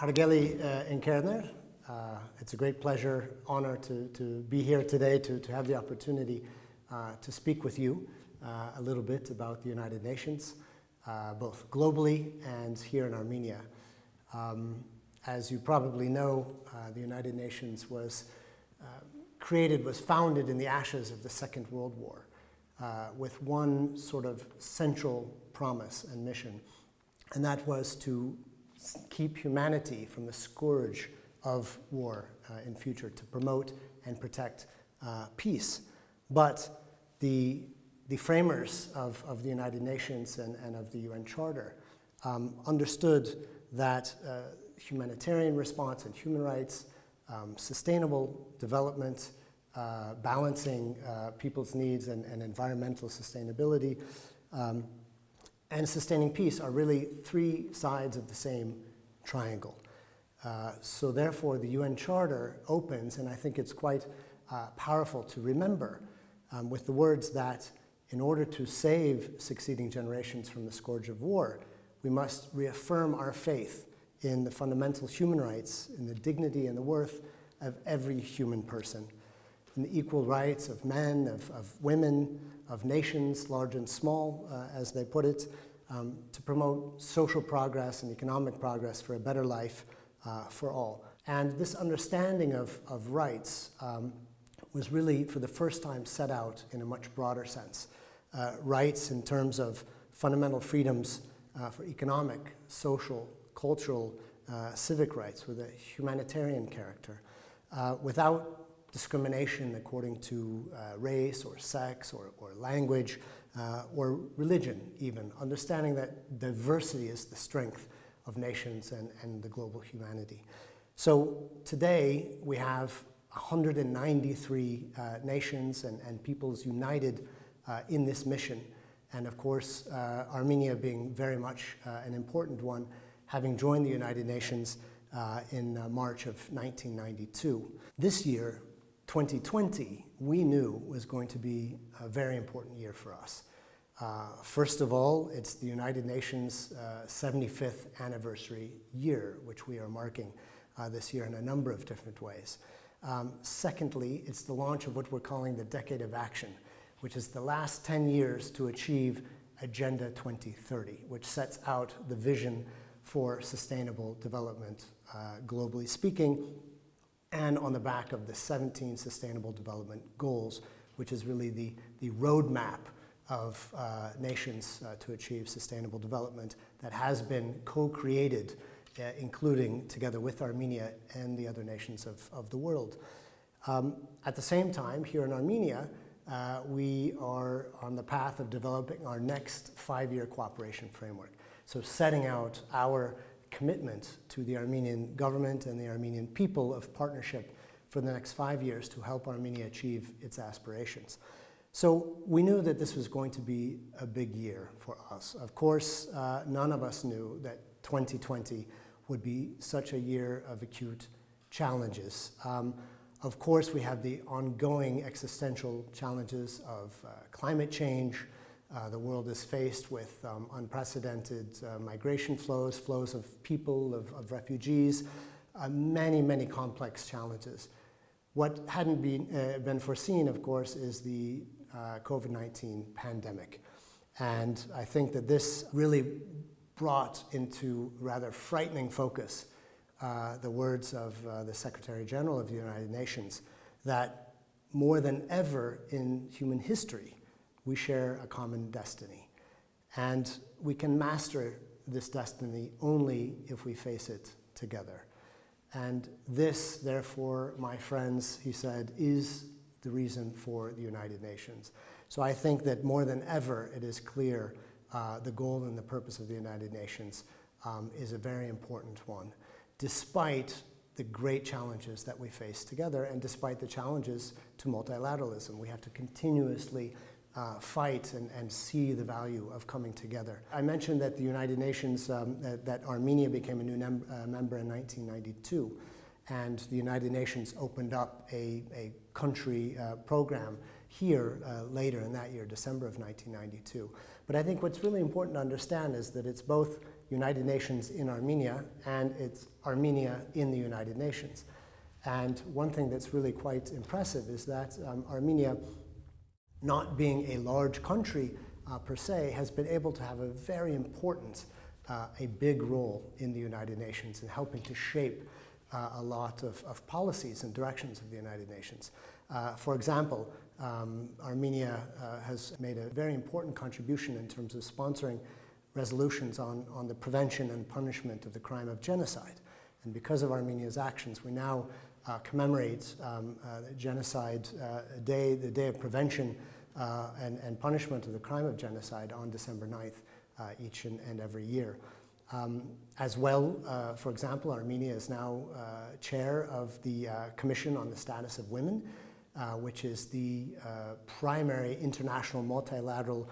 Hargeli in Kerner. It's a great pleasure, honor to be here today, to have the opportunity to speak with you a little bit about the United Nations, both globally and here in Armenia. As you probably know, the United Nations was founded in the ashes of the Second World War with one sort of central promise and mission, and that was to keep humanity from the scourge of war in future, to promote and protect peace. But the framers of the United Nations and of the UN Charter understood that humanitarian response and human rights, sustainable development, balancing people's needs and environmental sustainability, and sustaining peace are really three sides of the same triangle. So therefore, the UN Charter opens, and I think it's quite powerful to remember, with the words that in order to save succeeding generations from the scourge of war, we must reaffirm our faith in the fundamental human rights, in the dignity and the worth of every human person, in the equal rights of men, of women, of nations, large and small, as they put it, to promote social progress and economic progress for a better life for all. And this understanding of rights was really, for the first time, set out in a much broader sense. Rights in terms of fundamental freedoms for economic, social, cultural, civic rights with a humanitarian character, without discrimination according to race or sex or language or religion even, understanding that diversity is the strength of nations and the global humanity. So today we have 193 nations and peoples united in this mission, and of course Armenia being very much an important one, having joined the United Nations in March of 1992. This year, 2020, we knew was going to be a very important year for us. First of all, it's the United Nations 75th anniversary year, which we are marking this year in a number of different ways. Secondly, it's the launch of what we're calling the Decade of Action, which is the last 10 years to achieve Agenda 2030, which sets out the vision for sustainable development, globally speaking, and on the back of the 17 Sustainable Development Goals, which is really the roadmap of nations to achieve sustainable development that has been co-created, including together with Armenia and the other nations of the world. At the same time, here in Armenia, we are on the path of developing our next 5-year cooperation framework. So setting out our commitment to the Armenian government and the Armenian people of partnership for the next 5 years to help Armenia achieve its aspirations. So we knew that this was going to be a big year for us. Of course, none of us knew that 2020 would be such a year of acute challenges. Of course, we have the ongoing existential challenges of climate change. The world is faced with unprecedented migration flows of people, of refugees, many complex challenges. What hadn't been foreseen, of course, is the COVID-19 pandemic. And I think that this really brought into rather frightening focus the words of the Secretary General of the United Nations, that more than ever in human history, we share a common destiny. And we can master this destiny only if we face it together. And this, therefore, my friends, he said, is the reason for the United Nations. So I think that more than ever, it is clear the goal and the purpose of the United Nations is a very important one, despite the great challenges that we face together and despite the challenges to multilateralism. We have to continuously fight and see the value of coming together. I mentioned that the United Nations, that Armenia became a new member in 1992, and the United Nations opened up a country program here later in that year, December of 1992. But I think what's really important to understand is that it's both United Nations in Armenia, and it's Armenia in the United Nations. And one thing that's really quite impressive is that Armenia, not being a large country per se, has been able to have a very important, a big role in the United Nations in helping to shape a lot of policies and directions of the United Nations. For example, Armenia has made a very important contribution in terms of sponsoring resolutions on the prevention and punishment of the crime of genocide. And because of Armenia's actions, we now commemorate Genocide Day, the Day of Prevention and Punishment of the Crime of Genocide on December 9th each and every year. As well, for example, Armenia is now chair of the Commission on the Status of Women, which is the primary international multilateral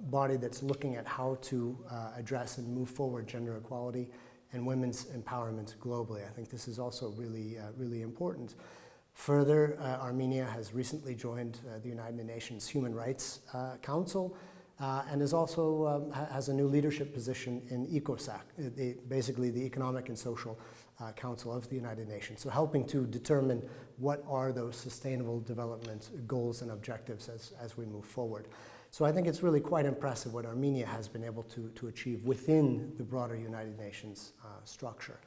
body that's looking at how to address and move forward gender equality and women's empowerment globally. I think this is also really important. Further, Armenia has recently joined the United Nations Human Rights Council and is also has a new leadership position in ECOSOC, basically the Economic and Social Council of the United Nations. So helping to determine what are those sustainable development goals and objectives as we move forward. So I think it's really quite impressive what Armenia has been able to achieve within the broader United Nations structure.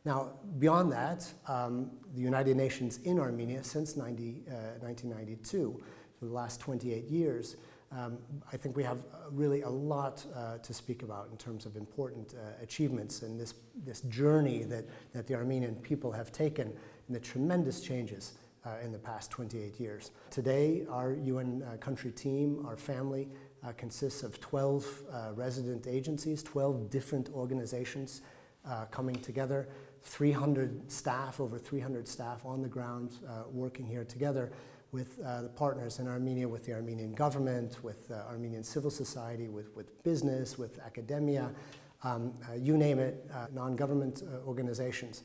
Now, beyond that, the United Nations in Armenia since 1992, for the last 28 years, I think we have really a lot to speak about in terms of important achievements and this journey that the Armenian people have taken and the tremendous changes in the past 28 years. Today, our UN country team, our family, consists of 12 resident agencies, 12 different organizations coming together, 300 staff, over 300 staff on the ground working here together with the partners in Armenia, with the Armenian government, with Armenian civil society, with business, with academia, you name it, non-government organizations.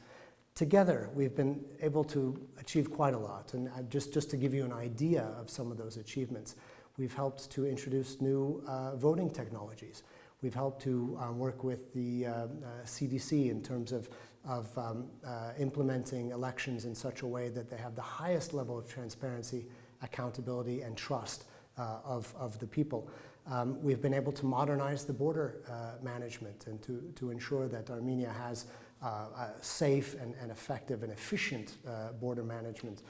Together, we've been able to achieve quite a lot. And just to give you an idea of some of those achievements, we've helped to introduce new voting technologies. We've helped to work with the CDC in terms of implementing elections in such a way that they have the highest level of transparency, accountability, and trust of the people. We've been able to modernize the border management and to ensure that Armenia has safe and effective and efficient border management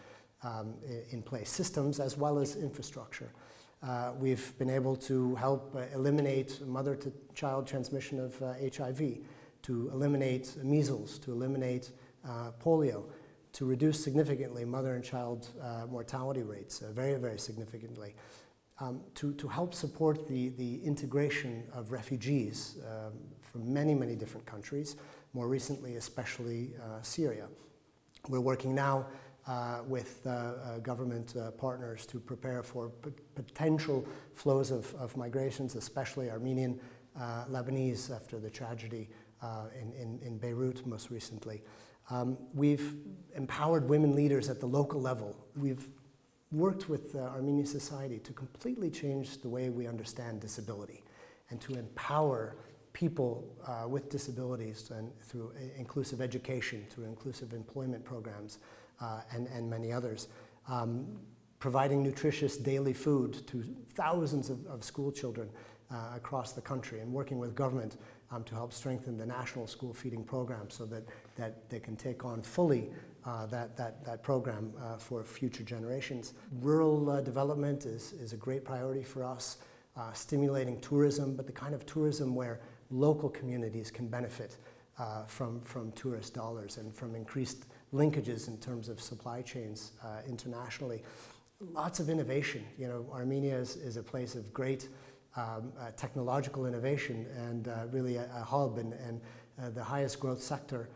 in place, systems as well as infrastructure. We've been able to help eliminate mother-to-child transmission of HIV, to eliminate measles, to eliminate polio, to reduce significantly mother and child mortality rates, very, very significantly, to help support the integration of refugees from many, many different countries, more recently especially Syria. We're working now with government partners to prepare for potential flows of migrations, especially Armenian, Lebanese after the tragedy in Beirut most recently. We've empowered women leaders at the local level. We've worked with Armenian society to completely change the way we understand disability and to empower people with disabilities and through inclusive education, through inclusive employment programs, and many others. Providing nutritious daily food to thousands of school children across the country, and working with government to help strengthen the national school feeding program so that they can take on fully that program for future generations. Rural development is a great priority for us, stimulating tourism, but the kind of tourism where local communities can benefit from tourist dollars and from increased linkages in terms of supply chains internationally. Lots of innovation. You know, Armenia is a place of great technological innovation and really a hub and the highest growth sector,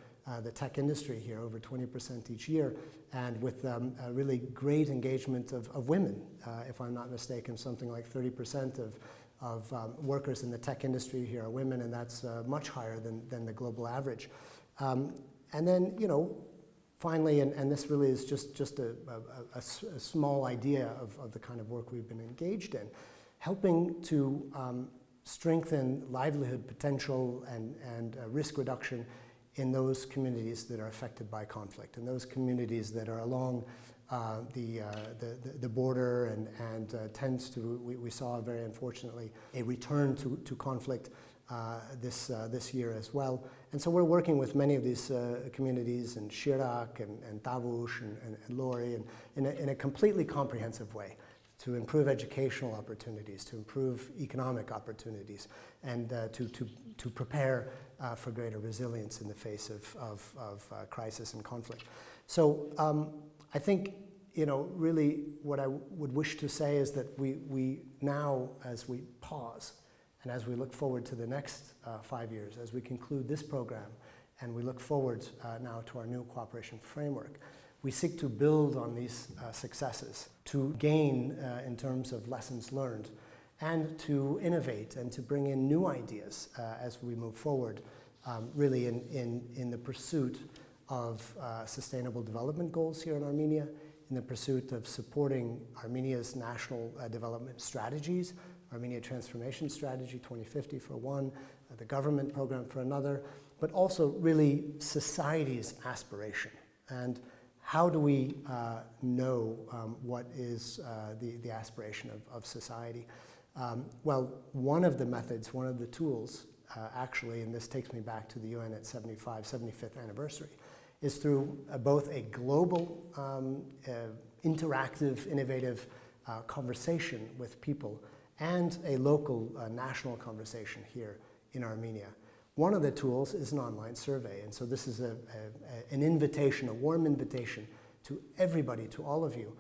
the tech industry here, over 20% each year, and with a really great engagement of women. If I'm not mistaken, something like 30% of workers in the tech industry here are women, and that's much higher than the global average. And then, you know, finally, and this really is just a small idea of the kind of work we've been engaged in, helping to strengthen livelihood potential and risk reduction in those communities that are affected by conflict, in those communities that are along the border and tends to, we saw very unfortunately a return to conflict this year as well. And so we're working with many of these communities in Shirak and Tavush and Lori in a completely comprehensive way to improve educational opportunities, to improve economic opportunities, and to prepare for greater resilience in the face of crisis and conflict. So I think, really what I would wish to say is that we now, as we pause and as we look forward to the next 5 years, as we conclude this program and we look forward now to our new cooperation framework, we seek to build on these successes, to gain in terms of lessons learned, and to innovate and to bring in new ideas as we move forward, really in the pursuit of sustainable development goals here in Armenia, in the pursuit of supporting Armenia's national development strategies, Armenia Transformation Strategy 2050 for one, the government program for another, but also really society's aspiration. And how do we know what is the aspiration of society? Well, one of the methods, one of the tools, actually, and this takes me back to the UN at 75th anniversary, is through both a global, interactive, innovative conversation with people and a local national conversation here in Armenia. One of the tools is an online survey, and so this is an invitation, a warm invitation to everybody, to all of you,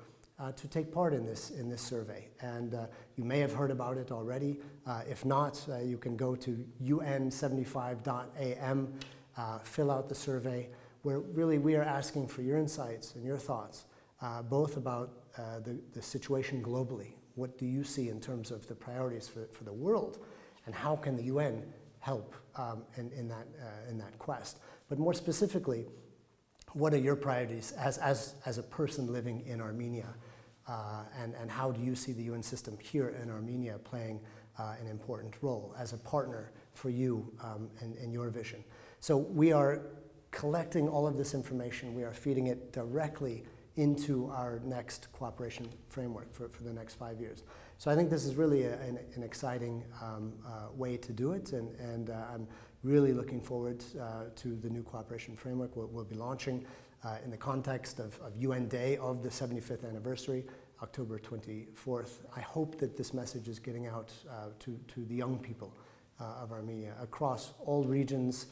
to take part in this survey. And you may have heard about it already. If not, you can go to un75.am, fill out the survey, where really we are asking for your insights and your thoughts, both about the situation globally. What do you see in terms of the priorities for the world, and how can the UN help in that quest? But more specifically, what are your priorities as a person living in Armenia, and how do you see the UN system here in Armenia playing an important role as a partner for you and your vision? So we are collecting all of this information, we are feeding it directly into our next cooperation framework for the next 5 years. So I think this is really an exciting way to do it, and I'm really looking forward to the new cooperation framework we'll be launching in the context of UN Day of the 75th anniversary, October 24th. I hope that this message is getting out to the young people of Armenia across all regions,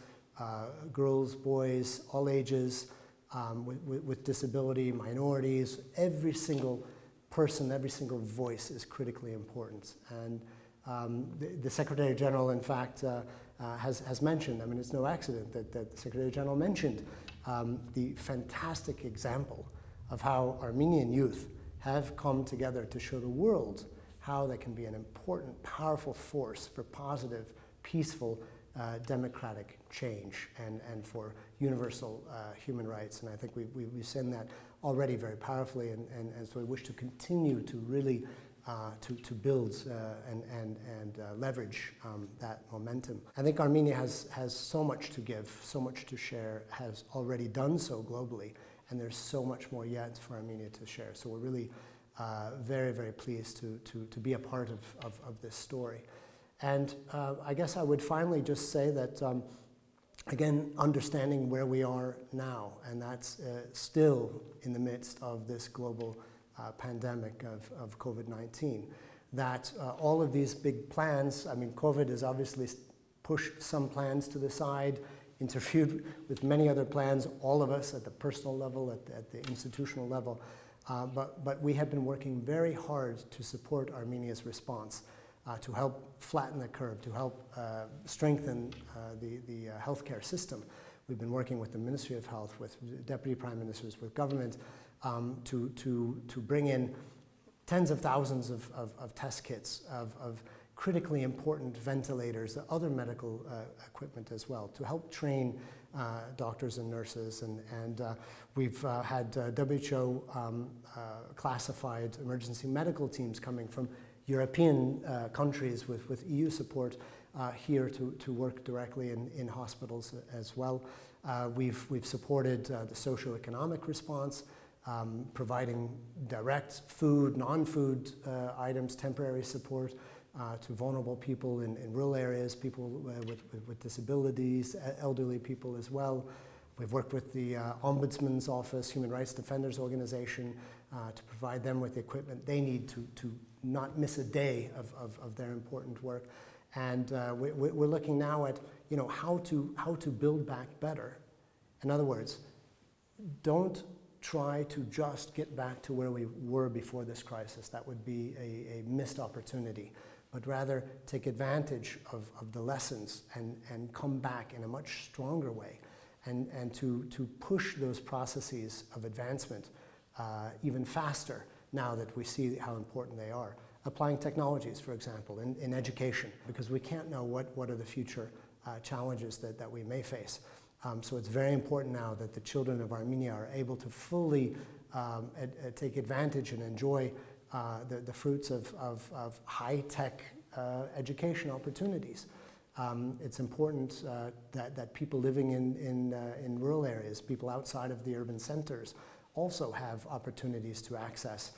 girls, boys, all ages, with disability, minorities. Every single person, every single voice is critically important. And the Secretary General, in fact, has mentioned, I mean, it's no accident that the Secretary General mentioned the fantastic example of how Armenian youth have come together to show the world how they can be an important, powerful force for positive, peaceful, democratic change and for universal human rights. And I think we've seen that already very powerfully, and so we wish to continue to really to build and leverage that momentum. I think Armenia has so much to give, so much to share, has already done so globally, and there's so much more yet for Armenia to share. So we're really very, very pleased to be a part of this story. And I guess I would finally just say that, again, understanding where we are now, and that's still in the midst of this global pandemic of COVID-19, that all of these big plans, I mean, COVID has obviously pushed some plans to the side, interfered with many other plans, all of us at the personal level, at the institutional level, but we have been working very hard to support Armenia's response, to help flatten the curve, to help strengthen the healthcare system. We've been working with the Ministry of Health, with Deputy Prime Ministers, with government, to bring in tens of thousands of test kits, of critically important ventilators, other medical equipment as well, to help train doctors and nurses. And we've had WHO classified emergency medical teams coming from European countries with EU support here to work directly in hospitals as well. We've supported the socio-economic response, providing direct food, non-food items, temporary support to vulnerable people in rural areas, people with disabilities, elderly people as well. We've worked with the Ombudsman's Office, Human Rights Defenders Organization, to provide them with the equipment they need to not miss a day of their important work. And we're looking now at how to build back better. In other words, don't try to just get back to where we were before this crisis. That would be a missed opportunity. But rather take advantage of the lessons and come back in a much stronger way, and to push those processes of advancement even faster now that we see how important they are. Applying technologies, for example, in education, because we can't know what are the future challenges that we may face. So it's very important now that the children of Armenia are able to fully take advantage and enjoy the fruits of high-tech education opportunities. It's important that people living in rural areas, people outside of the urban centers, also have opportunities to access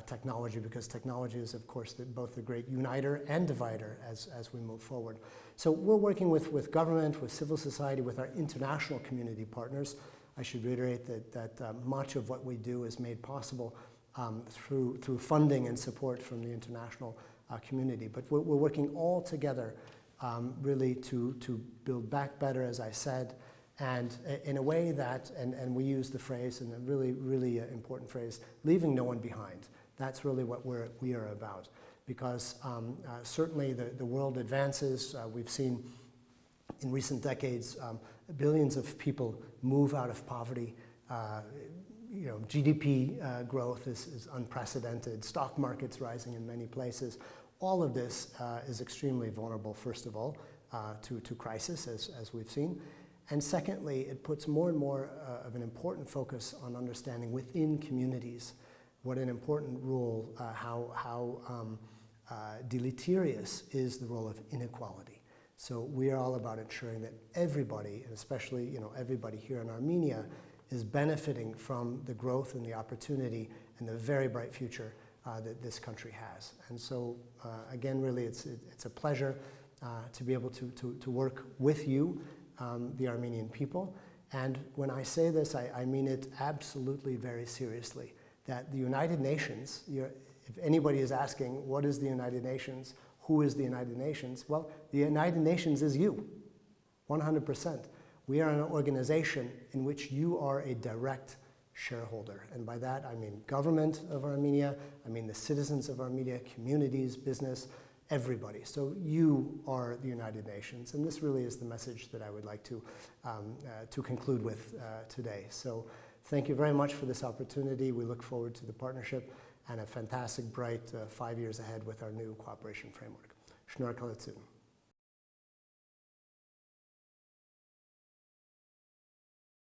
technology, because technology is, of course, both the great uniter and divider as we move forward. So we're working with government, with civil society, with our international community partners. I should reiterate that much of what we do is made possible through funding and support from the international community. But we're working all together really to build back better, as I said, and in a way that, and we use the phrase, and a really important phrase, leaving no one behind. That's really what we are about. Because certainly the world advances. We've seen in recent decades billions of people move out of poverty. GDP growth is unprecedented. Stock markets rising in many places. All of this is extremely vulnerable, first of all, to crisis, as we've seen. And secondly, it puts more and more of an important focus on understanding within communities what an important role, how deleterious is the role of inequality. So we are all about ensuring that everybody, and especially everybody here in Armenia, is benefiting from the growth and the opportunity and the very bright future that this country has. And so again, really, it's a pleasure to be able to work with you, the Armenian people. And when I say this, I mean it absolutely very seriously, that the United Nations, if anybody is asking, what is the United Nations? Who is the United Nations? Well, the United Nations is you, 100%. We are an organization in which you are a direct shareholder. And by that, I mean government of Armenia, I mean the citizens of Armenia, communities, business, everybody. So you are the United Nations. And this really is the message that I would like to conclude with today. So thank you very much for this opportunity. We look forward to the partnership and a fantastic, bright 5 years ahead with our new cooperation framework. Շնորհակալություն.